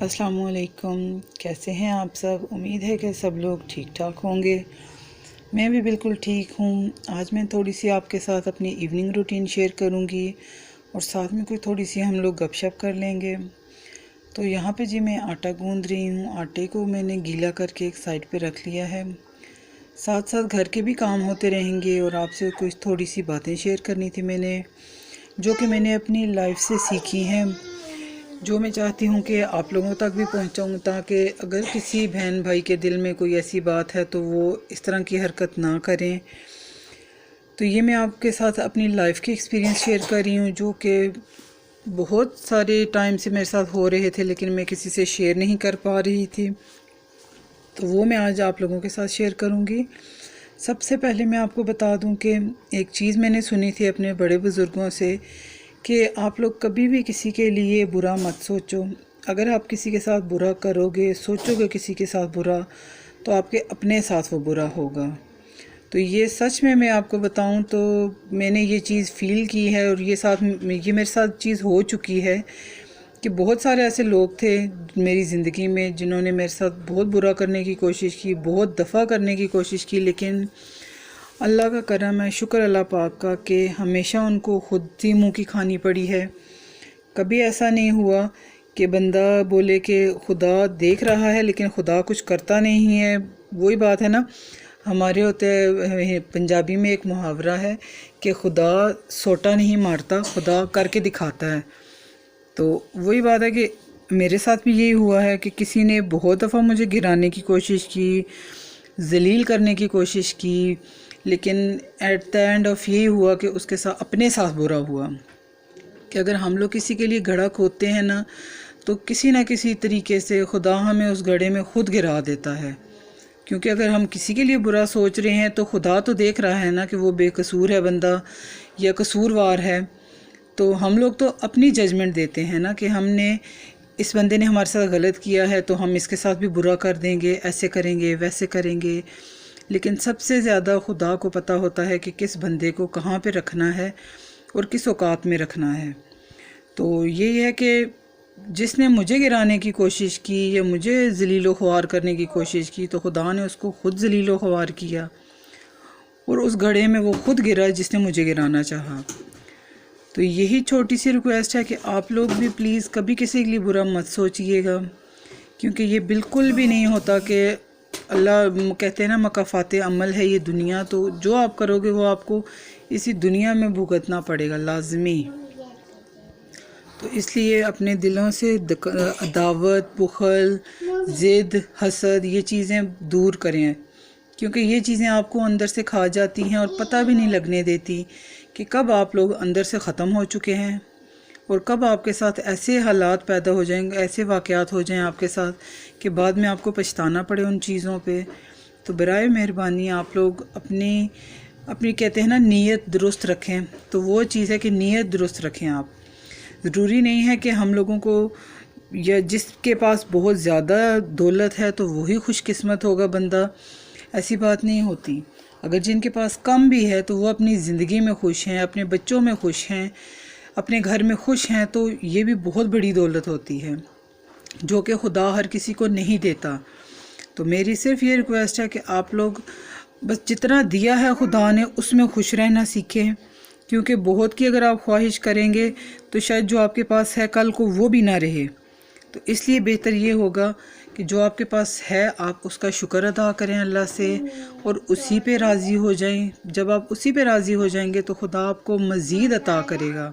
अस्सलामुअलैकुम। कैसे हैं आप सब? उम्मीद है कि सब लोग ठीक ठाक होंगे। मैं भी बिल्कुल ठीक हूँ। आज मैं थोड़ी सी आपके साथ अपनी इवनिंग रूटीन शेयर करूँगी और साथ में कोई थोड़ी सी हम लोग गपशप कर लेंगे। तो यहाँ पे जी मैं आटा गूँध रही हूँ। आटे को मैंने गीला करके एक साइड पे रख लिया है। साथ साथ घर के भी काम होते रहेंगे और आपसे कुछ थोड़ी सी बातें शेयर करनी थी मैंने, जो कि मैंने अपनी लाइफ से सीखी हैं, जो मैं चाहती हूँ कि आप लोगों तक भी पहुँचाऊँ, ताकि अगर किसी बहन भाई के दिल में कोई ऐसी बात है तो वो इस तरह की हरकत ना करें। तो ये मैं आपके साथ अपनी लाइफ के एक्सपीरियंस शेयर कर रही हूँ, जो कि बहुत सारे टाइम से मेरे साथ हो रहे थे लेकिन मैं किसी से शेयर नहीं कर पा रही थी। तो वो मैं आज आप लोगों के साथ शेयर करूँगी। सबसे पहले मैं आपको बता दूं कि एक चीज़ मैंने सुनी थी अपने बड़े बुज़ुर्गों से कि आप लोग कभी भी किसी के लिए बुरा मत सोचो। अगर आप किसी के साथ बुरा करोगे, सोचोगे किसी के साथ बुरा, तो आपके अपने साथ वो बुरा होगा। तो ये सच में मैं आपको बताऊं तो मैंने ये चीज़ फ़ील की है और ये मेरे साथ चीज़ हो चुकी है कि बहुत सारे ऐसे लोग थे मेरी ज़िंदगी में जिन्होंने मेरे साथ बहुत बुरा करने की कोशिश की, बहुत दफ़ा करने की कोशिश की, लेकिन अल्लाह का करम है, शुक्र अल्लाह पाक का, कि हमेशा उनको खुद ही मुँह की खानी पड़ी है। कभी ऐसा नहीं हुआ कि बंदा बोले कि खुदा देख रहा है लेकिन खुदा कुछ करता नहीं है। वही बात है ना, हमारे होते पंजाबी में एक मुहावरा है कि खुदा सोटा नहीं मारता, खुदा करके दिखाता है। तो वही बात है कि मेरे साथ भी यही हुआ है कि किसी ने बहुत दफ़ा मुझे गिराने की कोशिश की, ज़लील करने की कोशिश की, लेकिन एट द एंड ऑफ यही हुआ कि उसके साथ अपने साथ बुरा हुआ। कि अगर हम लोग किसी के लिए घड़ा खोदते हैं ना, तो किसी ना किसी तरीके से खुदा हमें उस घड़े में ख़ुद गिरा देता है। क्योंकि अगर हम किसी के लिए बुरा सोच रहे हैं तो खुदा तो देख रहा है ना कि वो बेकसूर है बंदा या कसूरवार है। तो हम लोग तो अपनी जजमेंट देते हैं ना कि हमने इस बंदे ने हमारे साथ गलत किया है तो हम इसके साथ भी बुरा कर देंगे, ऐसे करेंगे, वैसे करेंगे। लेकिन सबसे ज़्यादा खुदा को पता होता है कि किस बंदे को कहाँ पे रखना है और किस औकात में रखना है। तो यही है कि जिसने मुझे गिराने की कोशिश की या मुझे ज़लील ख्वार करने की कोशिश की, तो खुदा ने उसको ख़ुद ज़लील ख्वार किया और उस घड़े में वो ख़ुद गिरा जिसने मुझे गिराना चाहा। तो यही छोटी सी रिक्वेस्ट है कि आप लोग भी प्लीज़ कभी किसी के लिए बुरा मत सोचिएगा, क्योंकि ये बिल्कुल भी नहीं होता कि अल्लाह कहते हैं ना मकाफ़ात अमल है ये दुनिया, तो जो आप करोगे वो आपको इसी दुनिया में भुगतना पड़ेगा लाजमी। तो इसलिए अपने दिलों से अदावत, बुखल, ज़िद, हसद ये चीज़ें दूर करें, क्योंकि ये चीज़ें आपको अंदर से खा जाती हैं और पता भी नहीं लगने देती कि कब आप लोग अंदर से ख़त्म हो चुके हैं और कब आपके साथ ऐसे हालात पैदा हो जाएंगे, ऐसे वाक़यात हो जाएं आपके साथ कि बाद में आपको पछताना पड़े उन चीज़ों पे। तो बराए मेहरबानी आप लोग अपनी अपनी कहते हैं ना नीयत दुरुस्त रखें। तो वो चीज़ है कि नीयत दुरुस्त रखें आप। ज़रूरी नहीं है कि हम लोगों को या जिसके पास बहुत ज़्यादा दौलत है तो वही खुशकिस्मत होगा बंदा, ऐसी बात नहीं होती। अगर जिनके पास कम भी है तो वो अपनी ज़िंदगी में खुश हैं, अपने बच्चों में खुश हैं, अपने घर में खुश हैं, तो ये भी बहुत बड़ी दौलत होती है जो कि खुदा हर किसी को नहीं देता। तो मेरी सिर्फ ये रिक्वेस्ट है कि आप लोग बस जितना दिया है खुदा ने उसमें खुश रहना सीखें, क्योंकि बहुत की अगर आप ख्वाहिश करेंगे तो शायद जो आपके पास है कल को वो भी ना रहे। तो इसलिए बेहतर ये होगा कि जो आपके पास है आप उसका शुक्र अदा करें अल्लाह से और उसी पे राज़ी हो जाएं। जब आप उसी पे राज़ी हो जाएंगे तो खुदा आपको मज़ीद अता करेगा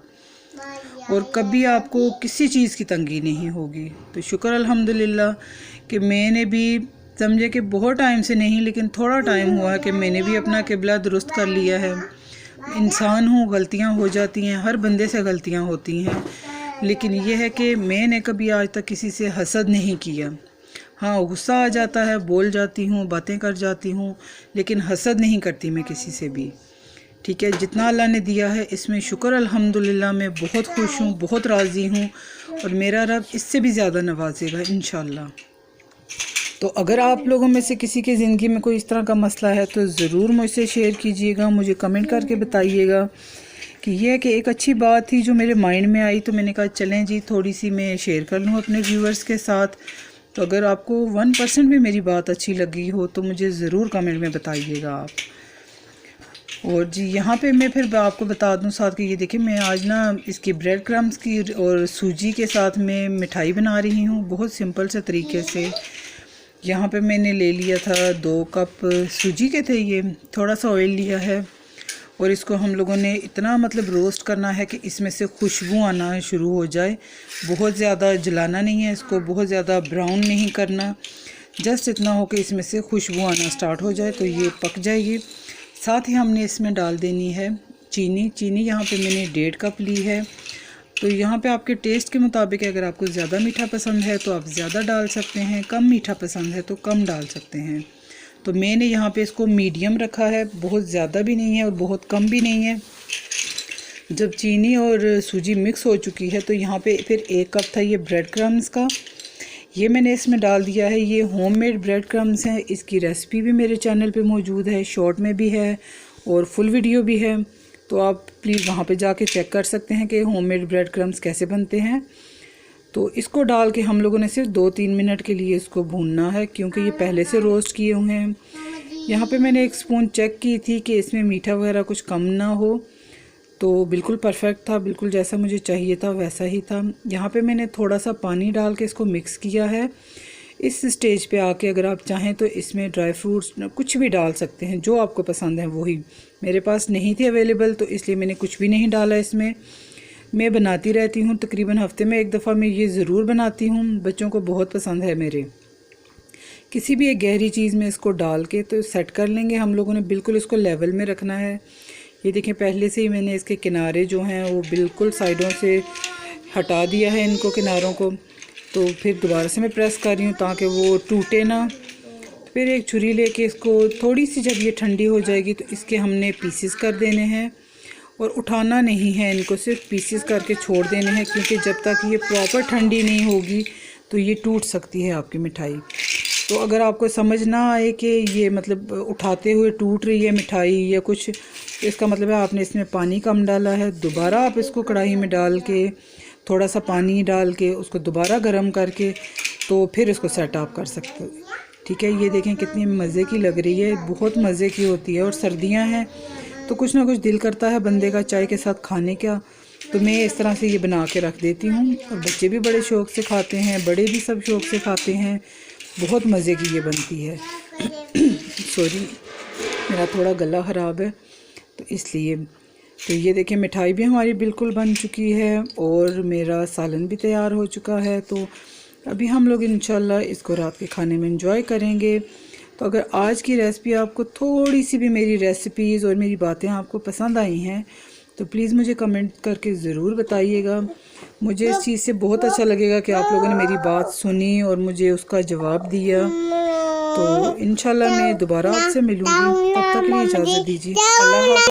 और कभी आपको किसी चीज़ की तंगी नहीं होगी। तो शुक्र अल्हम्दुलिल्लाह कि मैंने भी समझे कि बहुत टाइम से नहीं लेकिन थोड़ा टाइम हुआ है कि मैंने भी अपना क़िबला दुरुस्त कर लिया है। इंसान हूँ, गलतियाँ हो जाती हैं, हर बंदे से गलतियाँ होती हैं, लेकिन यह है कि मैंने कभी आज तक किसी से हसद नहीं किया। हाँ, गुस्सा आ जाता है, बोल जाती हूँ, बातें कर जाती हूँ, लेकिन हसद नहीं करती मैं किसी से भी। ठीक है, जितना अल्लाह ने दिया है इसमें शुक्र अल्हम्दुलिल्लाह मैं बहुत खुश हूँ, बहुत राज़ी हूँ और मेरा रब इससे भी ज़्यादा नवाजेगा इंशाल्लाह। तो अगर आप लोगों में से किसी की ज़िंदगी में कोई इस तरह का मसला है तो ज़रूर मुझसे शेयर कीजिएगा, मुझे कमेंट करके बताइएगा कि ये कि एक अच्छी बात थी जो मेरे माइंड में आई, तो मैंने कहा चलें जी थोड़ी सी मैं शेयर कर लूँ अपने व्यूअर्स के साथ। तो अगर आपको 1% भी मेरी बात अच्छी लगी हो तो मुझे ज़रूर कमेंट में बताइएगा आप। और जी यहाँ पे मैं फिर आपको बता दूँ साथ कि ये देखिए मैं आज ना इसकी ब्रेड क्रम्स की और सूजी के साथ मैं मिठाई बना रही हूँ बहुत सिंपल से तरीके से। यहाँ पे मैंने ले लिया था 2 कप सूजी के थे, ये थोड़ा सा ऑयल लिया है और इसको हम लोगों ने इतना मतलब रोस्ट करना है कि इसमें से खुशबू आना शुरू हो जाए। बहुत ज़्यादा जलाना नहीं है इसको, बहुत ज़्यादा ब्राउन नहीं करना, जस्ट इतना हो कि इसमें से खुशबू आना स्टार्ट हो जाए तो ये पक जाएगी। साथ ही हमने इसमें डाल देनी है चीनी यहाँ पे मैंने 1.5 कप ली है। तो यहाँ पे आपके टेस्ट के मुताबिक अगर आपको ज़्यादा मीठा पसंद है तो आप ज़्यादा डाल सकते हैं, कम मीठा पसंद है तो कम डाल सकते हैं। तो मैंने यहाँ पे इसको मीडियम रखा है, बहुत ज़्यादा भी नहीं है और बहुत कम भी नहीं है। जब चीनी और सूजी मिक्स हो चुकी है तो यहाँ पे फिर 1 कप था ये ब्रेड क्रम्स का, ये मैंने इसमें डाल दिया है। ये होममेड ब्रेड क्रम्स हैं, इसकी रेसिपी भी मेरे चैनल पे मौजूद है, शॉर्ट में भी है और फुल वीडियो भी है, तो आप प्लीज़ वहाँ पे जाके चेक कर सकते हैं कि होममेड ब्रेड क्रम्स कैसे बनते हैं। तो इसको डाल के हम लोगों ने सिर्फ 2-3 मिनट के लिए इसको भूनना है क्योंकि ये पहले से रोस्ट किए हुए हैं। यहाँ पे मैंने 1 स्पून चेक की थी कि इसमें मीठा वगैरह कुछ कम ना हो, तो बिल्कुल परफेक्ट था, बिल्कुल जैसा मुझे चाहिए था वैसा ही था। यहाँ पे मैंने थोड़ा सा पानी डाल के इसको मिक्स किया है। इस स्टेज पे आके अगर आप चाहें तो इसमें ड्राई फ्रूट्स कुछ भी डाल सकते हैं जो आपको पसंद है वही। मेरे पास नहीं थे अवेलेबल तो इसलिए मैंने कुछ भी नहीं डाला इसमें। मैं बनाती रहती हूँ, तकरीबन हफ्ते में 1 दफ़ा मैं ये ज़रूर बनाती हूँ, बच्चों को बहुत पसंद है मेरे। किसी भी एक गहरी चीज़ में इसको डाल के तो सेट कर लेंगे हम लोगों ने, बिल्कुल इसको लेवल में रखना है। ये देखें पहले से ही मैंने इसके किनारे जो हैं वो बिल्कुल साइडों से हटा दिया है इनको, किनारों को। तो फिर दोबारा से मैं प्रेस कर रही हूँ ताकि वो टूटे ना। फिर एक छुरी लेके इसको थोड़ी सी जब ये ठंडी हो जाएगी तो इसके हमने पीसेस कर देने हैं और उठाना नहीं है इनको, सिर्फ पीसेस करके छोड़ देने हैं क्योंकि जब तक ये प्रॉपर ठंडी नहीं होगी तो ये टूट सकती है आपकी मिठाई। तो अगर आपको समझ ना आए कि ये मतलब उठाते हुए टूट रही है मिठाई या कुछ, तो इसका मतलब है आपने इसमें पानी कम डाला है। दोबारा आप इसको कढ़ाई में डाल के थोड़ा सा पानी डाल के उसको दोबारा गर्म करके तो फिर इसको सेट आप कर सकते हो। ठीक है, ये देखें कितनी मज़े की लग रही है, बहुत मज़े की होती है। और सर्दियां हैं तो कुछ ना कुछ दिल करता है बंदे का चाय के साथ खाने का, तो मैं इस तरह से ये बना के रख देती हूँ और बच्चे भी बड़े शौक़ से खाते हैं, बड़े भी सब शौक़ से खाते हैं। बहुत मज़े की ये बनती है। सॉरी, मेरा थोड़ा गला ख़राब है तो इसलिए। तो ये देखिए मिठाई भी हमारी बिल्कुल बन चुकी है और मेरा सालन भी तैयार हो चुका है। तो अभी हम लोग इंशाल्लाह इसको रात के खाने में एंजॉय करेंगे। तो अगर आज की रेसिपी आपको थोड़ी सी भी मेरी रेसिपीज़ और मेरी बातें आपको पसंद आई हैं तो प्लीज़ मुझे कमेंट करके ज़रूर बताइएगा। मुझे इस चीज़ से बहुत अच्छा लगेगा कि आप लोगों ने मेरी बात सुनी और मुझे उसका जवाब दिया। तो इंशाल्लाह मैं दोबारा आपसे मिलूँगी, तब तक के लिए इजाज़त दीजिए। अल्लाह हाफ़िज़।